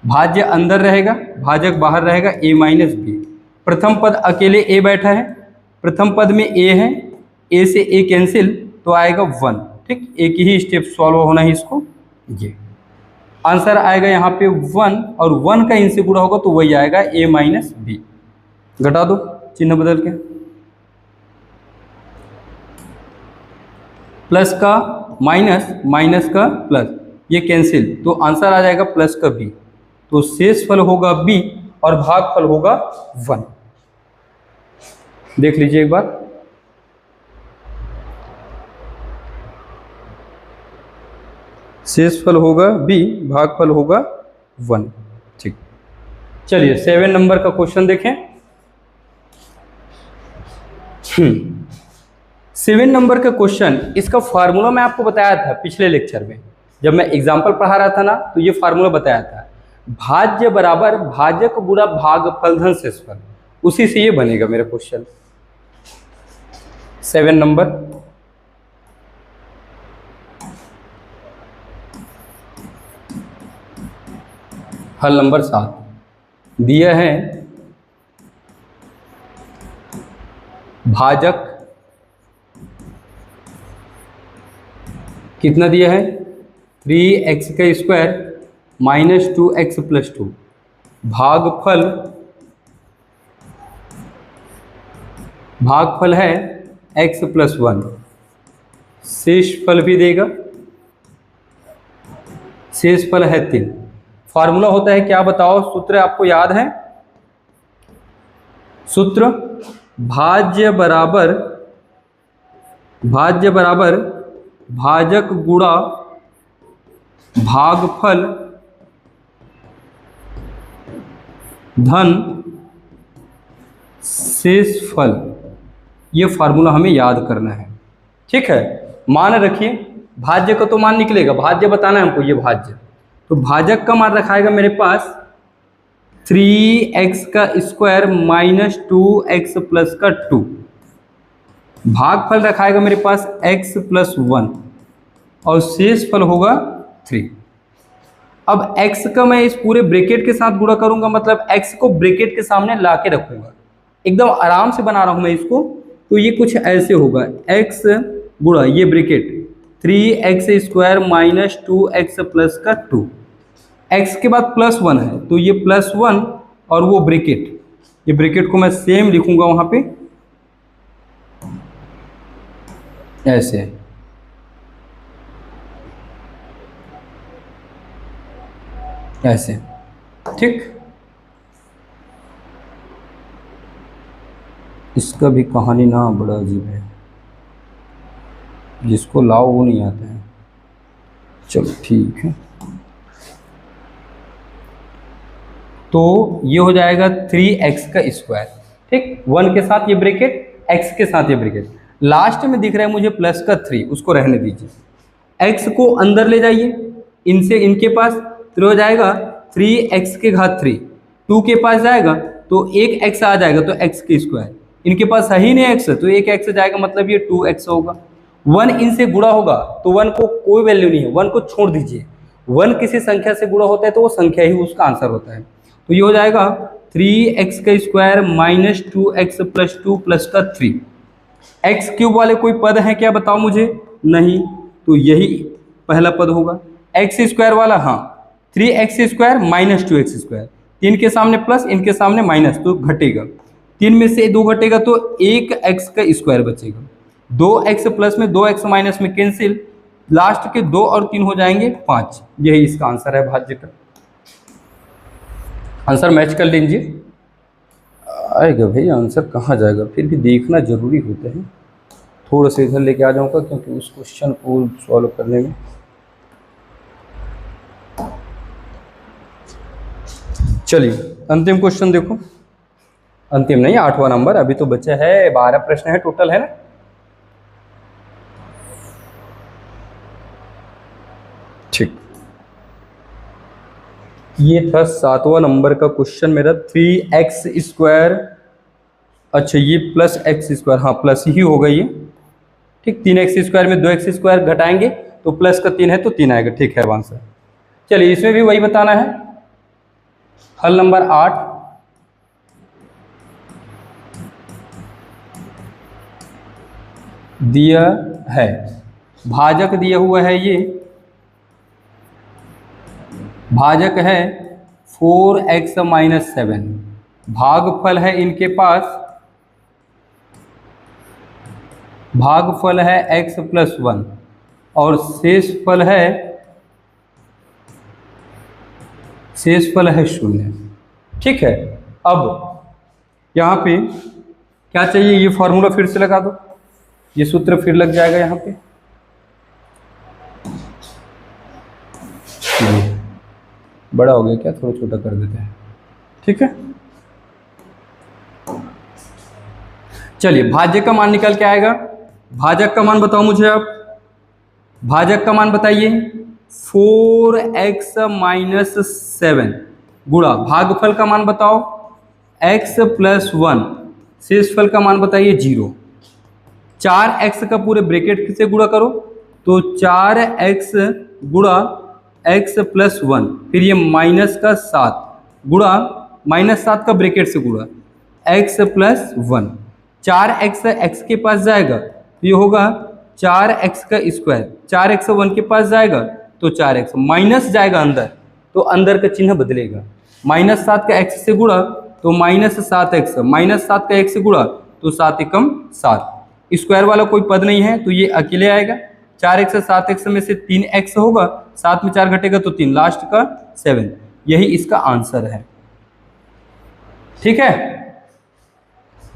भाज्य अंदर रहेगा, भाजक बाहर रहेगा, ए माइनस बी। प्रथम पद अकेले ए बैठा है, प्रथम पद में ए है, ए से ए कैंसिल तो आएगा 1। ठीक, एक ही स्टेप सॉल्व होना है इसको, ये आंसर आएगा यहाँ पे 1, और 1 का इनसे गुणा होगा तो वही आएगा ए माइनस बी। घटा दो चिन्ह बदल के, प्लस का माइनस, माइनस का प्लस, ये कैंसिल तो आंसर आ जाएगा प्लस का बी, तो शेष फल होगा बी और भागफल होगा 1। देख लीजिए एक बार, शेष फल होगा बी, भागफल होगा 1। ठीक, चलिए 7 नंबर का क्वेश्चन देखें। 7 नंबर का क्वेश्चन, इसका फार्मूला मैं आपको बताया था पिछले लेक्चर में, जब मैं एग्जाम्पल पढ़ा रहा था ना, तो ये फार्मूला बताया था, भाज्य बराबर भाजक गुणा भागफल धन शेषफल, उसी से ये बनेगा मेरा क्वेश्चन। 7 नंबर, हल नंबर 7 दिया है भाजक, कितना दिया है 3x का स्क्वायर माइनस 2x प्लस 2, भागफल है x प्लस 1, शेष फल भी देगा, शेष फल है 3। फार्मूला होता है क्या बताओ, सूत्र आपको याद है? सूत्र भाज्य बराबर भाजक गुणा भागफल धन शेष फल, ये फार्मूला हमें याद करना है। ठीक है, मान रखिए भाज्य का तो मान निकलेगा, भाज्य बताना है हमको, ये भाज्य, तो भाजक का मान रखाएगा मेरे पास 3x का स्क्वायर माइनस 2x प्लस का 2, भागफल रखाएगा मेरे पास x प्लस 1, और शेष फल होगा 3। अब x का मैं इस पूरे ब्रैकेट के साथ गुणा करूंगा, मतलब x को ब्रैकेट के सामने ला के रखूंगा, एकदम आराम से बना रहा हूं मैं इसको। तो ये कुछ ऐसे होगा, x गुणा ये bracket 3x² minus 2x plus का 2, x के बाद +1 है तो ये +1 और वो ब्रैकेट, ये ब्रैकेट को मैं सेम लिखूंगा वहां पे ऐसे, ऐसे, ठीक। इसका भी कहानी ना बड़ा अजीब है, जिसको लाओ वो नहीं आता है। चलो ठीक है, तो ये हो जाएगा 3x², ठीक। 1 के साथ ये ब्रैकेट, x के साथ ये ब्रैकेट, लास्ट में दिख रहा है मुझे +3, उसको रहने दीजिए। x को अंदर ले जाइए, इनसे इनके पास, तो हो जाएगा 3x³, 2 के पास जाएगा तो एक x आ जाएगा तो x², इनके पास है ही नहीं x, तो एक x जाएगा, मतलब ये 2x होगा। 1 इनसे गुणा होगा तो 1 को कोई वैल्यू नहीं है, 1 को छोड़ दीजिए। 1 किसी संख्या से गुणा होता है तो वो संख्या ही उसका आंसर होता है। तो ये हो जाएगा 3x² minus 2x plus 2 plus का 3। x³ वाले कोई पद हैं क्या, बताओ मुझे, नहीं, तो यही पहला पद होगा। x² वाला, हाँ, 3x² माइनस 2x², 3 के सामने प्लस, इनके सामने माइनस, तो घटेगा, 3 में से 2 घटेगा तो 1x² बचेगा। 2x प्लस में 2x माइनस में कैंसिल, लास्ट के 2 और 3 हो जाएंगे 5। यही इसका आंसर है भाज्य का। आंसर मैच कर लीजिए, आएगा भाई आंसर, कहाँ जाएगा, फिर भी देखना जरूरी होता है। थोड़ा सा इधर लेके आ जाऊँगा क्योंकि उस क्वेश्चन को सॉल्व करने में। चलिए अंतिम क्वेश्चन देखो, अंतिम नहीं, 8वां नंबर, अभी तो बचा है 12 प्रश्न है टोटल, है ना। ठीक, ये था 7वां नंबर का क्वेश्चन मेरा, 3x², अच्छा ये +x², हाँ प्लस ही होगा ये, ठीक। 3x² में 2x² घटाएंगे तो प्लस का 3 है तो 3 आएगा, ठीक है आंसर। चलिए इसमें भी वही बताना है। हल नंबर 8, दिया है, भाजक दिया हुआ है, ये भाजक है 4x - 7, भागफल है इनके पास, भागफल है x + 1 और शेषफल है 0, ठीक है। अब यहाँ पे क्या चाहिए, ये फॉर्मूला फिर से लगा दो, ये सूत्र फिर लग जाएगा यहाँ पे। बड़ा हो गया क्या, थोड़ा छोटा कर देते हैं, ठीक है। चलिए भाज्य का मान निकल के आएगा, भाजक का मान बताओ मुझे आप, भाजक का मान बताइए, 4x - 7 गुणा भागफल का मान बताओ x + 1, शेषफल का मान बताइए 0। 4x का पूरे ब्रैकेट से गुणा करो तो 4x गुणा x + 1, फिर ये -7 गुणा -7 का ब्रैकेट से गुणा x + 1, 4x x के पास जाएगा तो ये होगा 4x², 4x 1 के पास जाएगा तो 4x, माइनस जाएगा अंदर तो अंदर का चिन्ह बदलेगा, -7 का x से गुणा तो -7x, -7 का x से गुणा तो 7 एकम 7, स्क्वायर वाला कोई पद नहीं है तो ये अकेले आएगा। 4x से 7x में से 3x होगा, 7 में 4 घटेगा तो 3, लास्ट का 7, यही इसका आंसर है, ठीक है।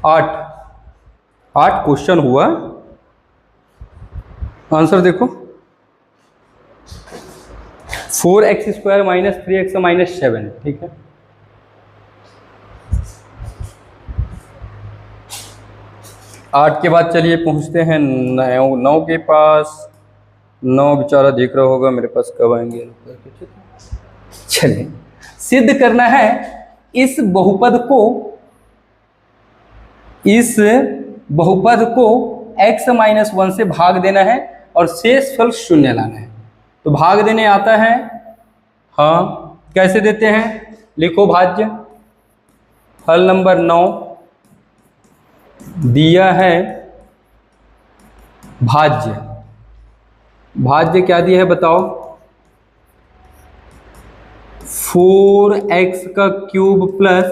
8 क्वेश्चन हुआ, आंसर देखो 4x² - 3x - 7, ठीक है। आठ के बाद चलिए पहुंचते हैं 9 के पास। 9 बेचारा देख रहा होगा मेरे पास कब आएंगे। चलिए सिद्ध करना है इस बहुपद को x - 1 से भाग देना है और शेषफल शून्य लाना है। तो भाग देने आता है, हाँ कैसे देते हैं, लिखो भाज्य। फल नंबर 9 दिया है भाज्य। भाज्य क्या दिया है बताओ, 4x का क्यूब प्लस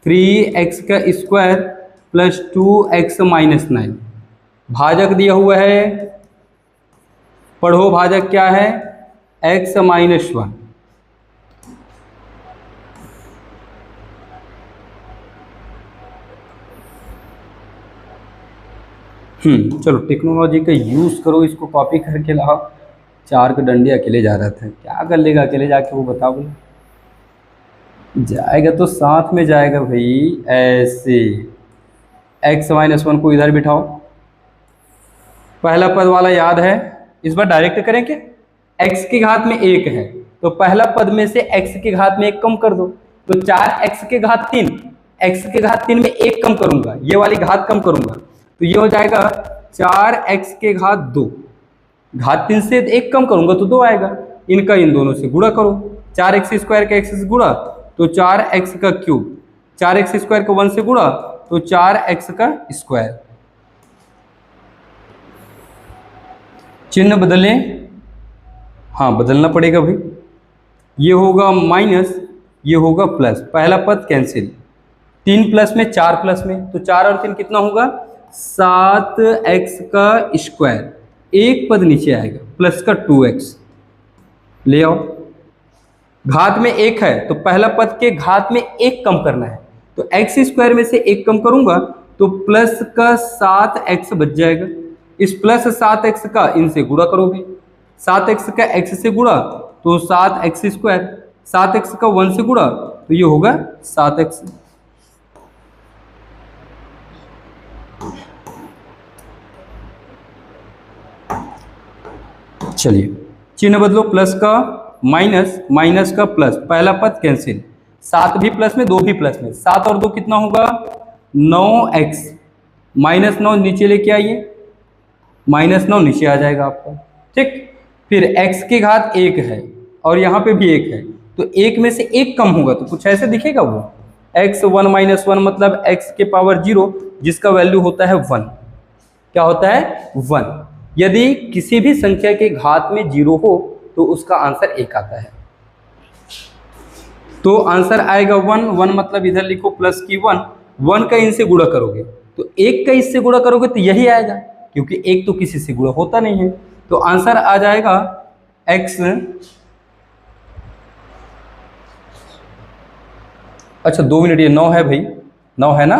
3x का स्क्वायर प्लस 2x माइनस 9। भाजक दिया हुआ है, पढ़ो भाजक क्या है, x माइनस 1। चलो टेक्नोलॉजी का यूज़ करो, इसको कॉपी करके लाओ। 4 के डंडे अकेले जा रहा था, क्या कर लेगा अकेले जाके वो बताओ। जाएगा तो साथ में जाएगा भाई, ऐसे। x माइनस 1 को इधर बिठाओ, पहला पद वाला याद है, इस बार डायरेक्ट करें क्या, x की घात में 1 है तो पहला पद में से x की घात में 1 कम कर दो, तो 4x की घात 3, x की घात 3 में 1 कम करूंगा, ये वाली घात कम करूंगा, तो ये हो जाएगा 4x के घात 2, घात 3 से 1 कम करूंगा तो 2 आएगा, इनका इन दोनों से गुणा करो, 4x स्क्वायर का x से गुणा तो 4x का क्यूब, 4x स्क्वायर का 1 से गुणा तो 4x का स्क्वायर। चिन्ह बदलें, हाँ बदलना पड़ेगा भाई, ये होगा माइनस, ये होगा प्लस, पहला पद कैंसिल, 3 प्लस में 4 प्लस में, तो 4 और 3 कितना होगा, 7x का स्क्वायर, एक पद नीचे आएगा प्लस का 2x, ले आओ। घात में 1 है तो पहला पद के घात में 1 कम करना है, तो x स्क्वायर में से 1 कम करूंगा तो प्लस का 7x बच जाएगा, इस प्लस 7x का इनसे गुणा करोगे, 7x का x से गुणा तो 7x स्क्वायर, 7x का 1 से गुणा तो ये होगा 7x। चलिए चिन्ह बदलो, प्लस का माइनस, माइनस का प्लस, पहला पद कैंसिल, 7 भी प्लस में 2 भी प्लस में, 7 और 2 कितना होगा 9x, माइनस 9 नीचे लेके आइए, माइनस 9 नीचे आ जाएगा आपका, ठीक। फिर x की घात 1 है और यहाँ पे भी 1 है, तो 1 में से 1 कम होगा तो कुछ ऐसे दिखेगा वो, x 1 माइनस 1 मतलब x के पावर 0 जिसका वैल्यू होता है 1, क्या होता है 1। यदि किसी भी संख्या के घात में 0 हो तो उसका आंसर 1 आता है, तो आंसर आएगा 1, 1 मतलब इधर लिखो प्लस की 1, 1 का इनसे गुणा करोगे तो 1 का इससे गुणा करोगे तो यही आएगा, क्योंकि 1 तो किसी से गुणा होता नहीं है, तो आंसर आ जाएगा x। अच्छा 2 मिनट, ये 9 है भाई, 9 है ना,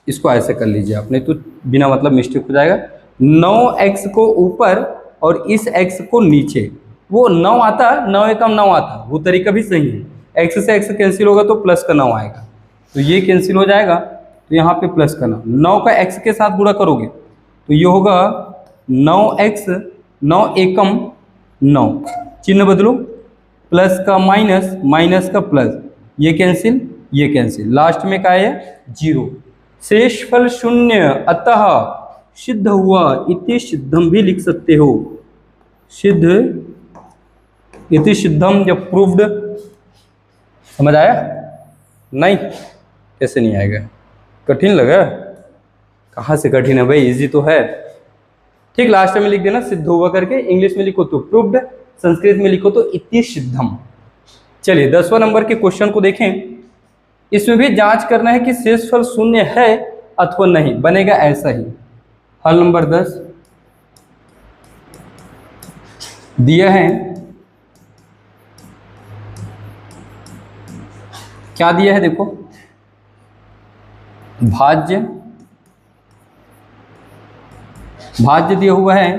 इसको ऐसे कर लीजिए आप, नहीं तो बिना मतलब मिस्टेक हो जाएगा। 9x को ऊपर और इस x को नीचे, वो 9 आता, 9 एकम 9 आता, वो तरीका भी सही है, x से x कैंसिल होगा तो प्लस का 9 आएगा, तो ये कैंसिल हो जाएगा, तो यहाँ पे प्लस का 9, 9 का x के साथ गुणा करोगे तो ये होगा 9x, 9 एकम 9, चिन्ह बदलो, प्लस का माइनस, माइनस का प्लस, ये कैंसिल, ये कैंसिल, लास्ट में क्या है 0, शेषफल शून्य, अतः सिद्ध हुआ, इति सिद्धम भी लिख सकते हो, सिद्ध, इति सिद्धम, जब प्रूव्ड, समझ आया नहीं, कैसे नहीं आएगा, कठिन लगा, कहाँ से कठिन है भाई, इजी तो है, ठीक। लास्ट में लिख देना सिद्ध हुआ करके, इंग्लिश में लिखो तो प्रूव्ड, संस्कृत में लिखो तो इति सिद्धम। चलिए 10वां नंबर के क्वेश्चन को देखें, इसमें भी जांच करना है कि शेषफल शून्य है अथवा नहीं, बनेगा ऐसा ही। हल नंबर 10 दिया है, क्या दिया है देखो, भाज्य, भाज्य दिया हुआ है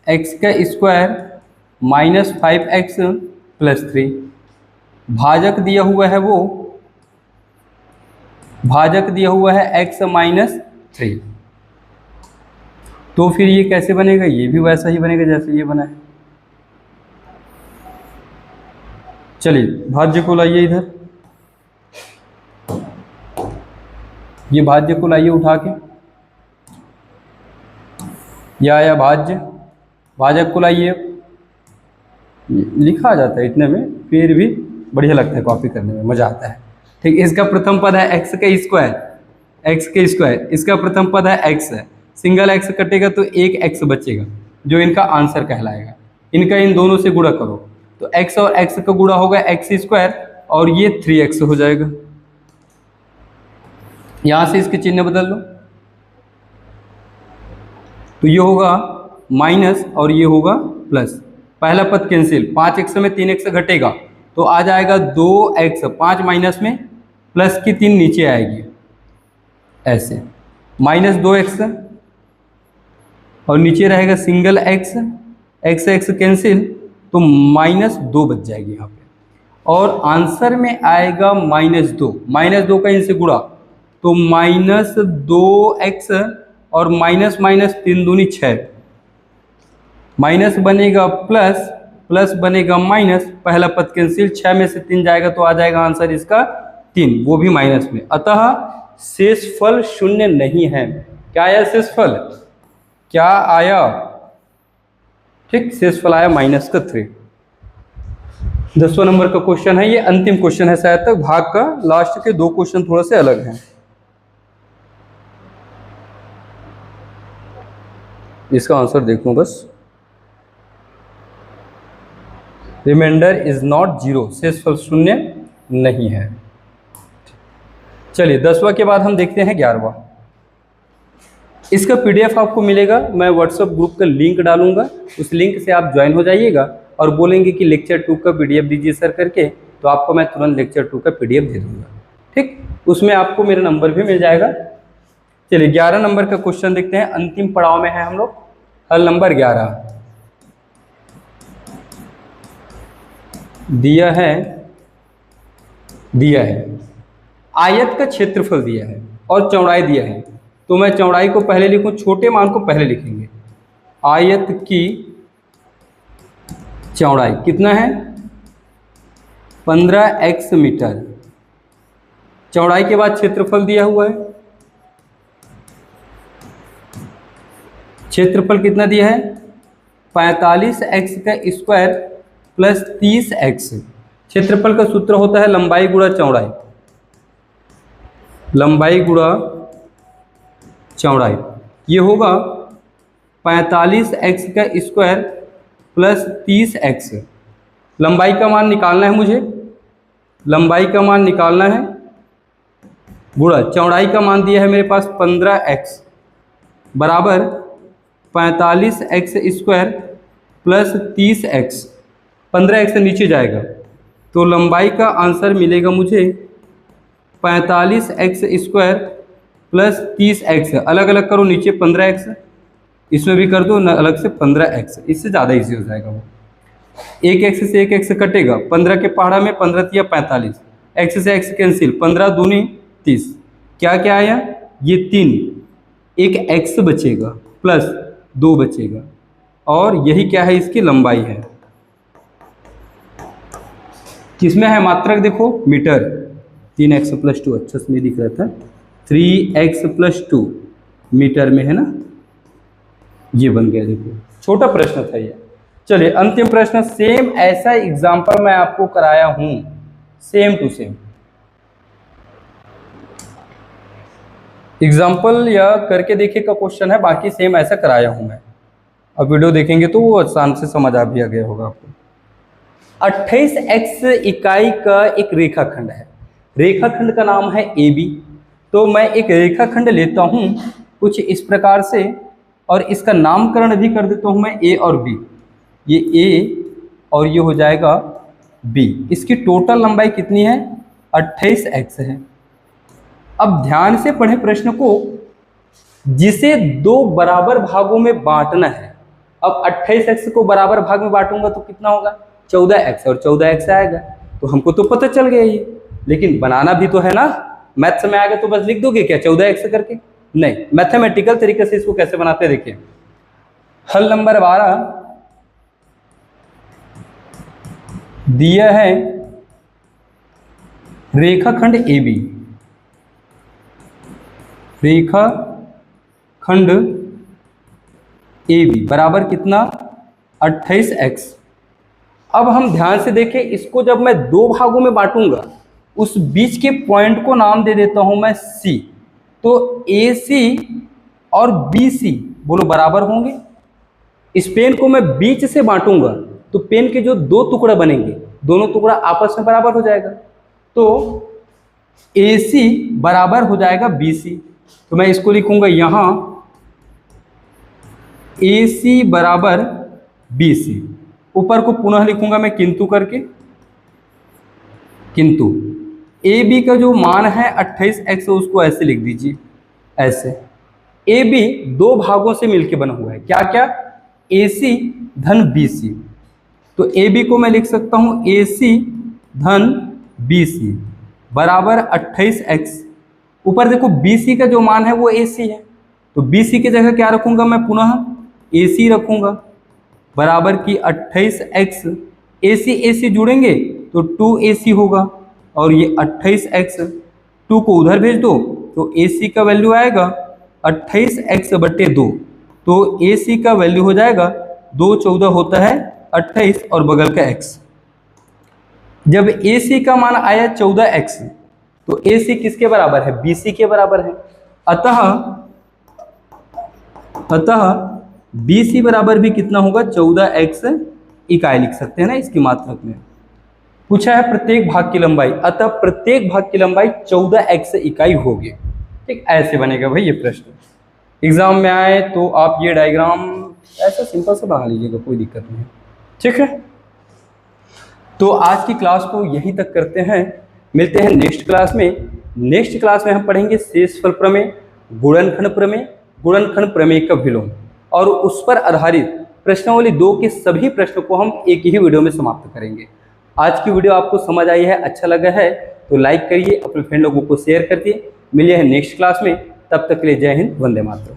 x का स्क्वायर माइनस 5x प्लस 3, भाजक दिया हुआ है वो, भाजक दिया हुआ है x माइनस 3, तो फिर ये कैसे बनेगा, ये भी वैसा ही बनेगा जैसे ये बना है। चलिए भाज्य को लाइए इधर, ये भाज्य को लाइए उठा के, यह आया भाज्य, भाजक को लाइए, लिखा जाता है इतने में, फिर भी बढ़िया लगता है कॉपी करने में, मज़ा आता है। ठीक, इसका प्रथम पद है एक्स का स्क्वायर, एक्स के स्क्वायर, इसका प्रथम पद है एक्स है, सिंगल एक्स कटेगा तो एक एक्स बचेगा जो इनका आंसर कहलाएगा। इनका इन दोनों से गुणा करो तो एक्स और एक्स का गुणा होगा एक्स स्क्वायर और ये 3x हो जाएगा। यहां से इसके चिन्ह बदल लो तो ये होगा माइनस और ये होगा प्लस। पहला पद कैंसिल, 5x में 3x घटेगा तो आ जाएगा 2x, 5 माइनस में प्लस की 3 नीचे आएगी, ऐसे माइनस 2x और नीचे रहेगा single x, x x cancel तो -2 बच जाएगी यहाँ पे और आंसर में आएगा -2। -2 का इनसे गुणा तो -2x और माइनस माइनस 3 दूनी 6, माइनस बनेगा प्लस, प्लस बनेगा माइनस, पहला पद कैंसिल, 6 में से 3 जाएगा तो आ जाएगा आंसर इसका 3, वो भी माइनस में। अतः शेषफल शून्य नहीं है। क्या आया शेषफल, क्या आया, ठीक, शेषफल आया -3। 10वां नंबर का क्वेश्चन है, ये अंतिम क्वेश्चन है शायद तक भाग का, लास्ट के 2 क्वेश्चन थोड़ा से अलग हैं। इसका आंसर देखूं बस, रिमाइंडर इज नॉट 0, शेषफल शून्य नहीं है। चलिए 10वां के बाद हम देखते हैं 11वां। इसका PDF आपको मिलेगा, मैं व्हाट्सएप ग्रुप का लिंक डालूंगा, उस लिंक से आप ज्वाइन हो जाइएगा और बोलेंगे कि लेक्चर 2 का PDF दीजिए सर करके, तो आपको मैं तुरंत लेक्चर 2 का PDF दे दूंगा। ठीक, उसमें आपको मेरा नंबर भी मिल जाएगा। चलिए 11 नंबर का क्वेश्चन देखते हैं, अंतिम पड़ाव में है हम लोग। हल नंबर 11 दिया है आयत का क्षेत्रफल दिया है और चौड़ाई दिया है, तो मैं चौड़ाई को पहले लिखूं, छोटे मान को पहले लिखेंगे। आयत की चौड़ाई कितना है, 15x मीटर। चौड़ाई के बाद क्षेत्रफल दिया हुआ है, क्षेत्रफल कितना दिया है, 45x का स्क्वायर प्लस 30x। क्षेत्रफल का सूत्र होता है लंबाई गुणा चौड़ाई, लंबाई गुणा चौड़ाई, ये होगा 45x का स्क्वायर प्लस 30x। लंबाई का मान निकालना है मुझे, लंबाई का मान निकालना है, गुणा चौड़ाई का मान दिया है मेरे पास 15x बराबर 45x square plus 30x। 15x से नीचे जाएगा तो लंबाई का आंसर मिलेगा मुझे 45x स्क्वायर प्लस 30x। अलग अलग करो, नीचे 15x, इसमें भी कर दो अलग से 15x, इससे ज़्यादा इजी हो जाएगा। वो एक x से एक x कटेगा, 15 के पहाड़ा में 15 तिया 45, x से x कैंसिल, 15 दूनी 30, क्या क्या आया, ये 3, एक x बचेगा प्लस 2 बचेगा और यही क्या है, इसकी लंबाई है। किसमें है मात्रक, देखो मीटर, 3x + 2, अच्छा से नहीं दिख रहा था, 3x + 2 मीटर में है ना, ये बन गया। देखो छोटा प्रश्न था ये। चलिए अंतिम प्रश्न, सेम ऐसा एग्जाम्पल मैं आपको कराया हूं, सेम टू सेम एग्जाम्पल या करके देखिए का क्वेश्चन है, बाकी सेम ऐसा कराया हूं मैं। अब वीडियो देखेंगे तो वो आसान से समझ आ भी गया होगा आपको। 28x इकाई का एक रेखाखंड है, रेखाखंड का नाम है AB। तो मैं एक रेखाखंड लेता हूं कुछ इस प्रकार से और इसका नामकरण भी कर देता हूं मैं A और B। ये A और ये हो जाएगा B। इसकी टोटल लंबाई कितनी है, 28x है। अब ध्यान से पढ़े प्रश्न को, जिसे 2 बराबर भागों में बांटना है। अब 28x को बराबर भाग में बांटूंगा तो कितना होगा, 14x, और 14x आएगा तो हमको तो पता चल गया ये, लेकिन बनाना भी तो है ना। मैथ्स में आएगा तो बस लिख दोगे क्या 14x करके, नहीं, मैथमेटिकल तरीके से इसको कैसे बनाते हैं देखिए। हल नंबर 12 दिया है रेखाखंड AB, रेखाखंड AB बराबर कितना, 28x। अब हम ध्यान से देखें, इसको जब मैं दो भागों में बांटूंगा, उस बीच के पॉइंट को नाम दे देता हूं मैं C। तो AC और BC बोलो बराबर होंगे। इस पेन को मैं बीच से बांटूंगा तो पेन के जो दो टुकड़े बनेंगे, दोनों टुकड़ा आपस में बराबर हो जाएगा। तो AC बराबर हो जाएगा BC। तो मैं इसको लिखूंगा यहां AC बराबर BC। ऊपर को पुनः लिखूंगा मैं किंतु करके, किंतु AB का जो मान है 28x, उसको ऐसे लिख दीजिए, ऐसे। AB दो भागों से मिलकर बना हुआ है, क्या क्या, AC धन BC। तो AB को मैं लिख सकता हूं AC धन BC बराबर 28x। ऊपर देखो BC का जो मान है वो AC है, तो BC की जगह क्या रखूंगा मैं, पुनः AC रखूंगा, बराबर की 28x। AC AC जुड़ेंगे तो 2AC होगा, और ये 28x 2 को उधर भेज दो तो AC का वैल्यू आएगा 28x/2। तो AC का वैल्यू हो जाएगा 2 14 होता है 28 और बगल का x। जब AC का मान आया 14x, तो AC किसके बराबर है, BC के बराबर है। अतः BC बराबर भी कितना होगा, 14x इकाई लिख सकते हैं ना इसकी मात्रक में। पूछा है प्रत्येक भाग की लंबाई, अतः प्रत्येक भाग की लंबाई 14x इकाई होगी। ठीक, ऐसे बनेगा भाई ये प्रश्न। एग्जाम में आए तो आप ये डायग्राम ऐसा सिंपल से बना लीजिएगा, कोई दिक्कत नहीं है। ठीक है, तो आज की क्लास को यहीं तक करते हैं, मिलते हैं नेक्स्ट क्लास में। नेक्स्ट क्लास में हम पढ़ेंगे शेषफल प्रमेय, गुणनखंड प्रमेय, गुणनखंड प्रमेय का विलोम, और उस पर आधारित प्रश्नावली 2 के सभी प्रश्नों को हम एक ही वीडियो में समाप्त करेंगे। आज की वीडियो आपको समझ आई है, अच्छा लगा है तो लाइक करिए, अपने फ्रेंड लोगों को शेयर करिए। मिलिए हैं नेक्स्ट क्लास में, तब तक के लिए जय हिंद, वंदे मातरम।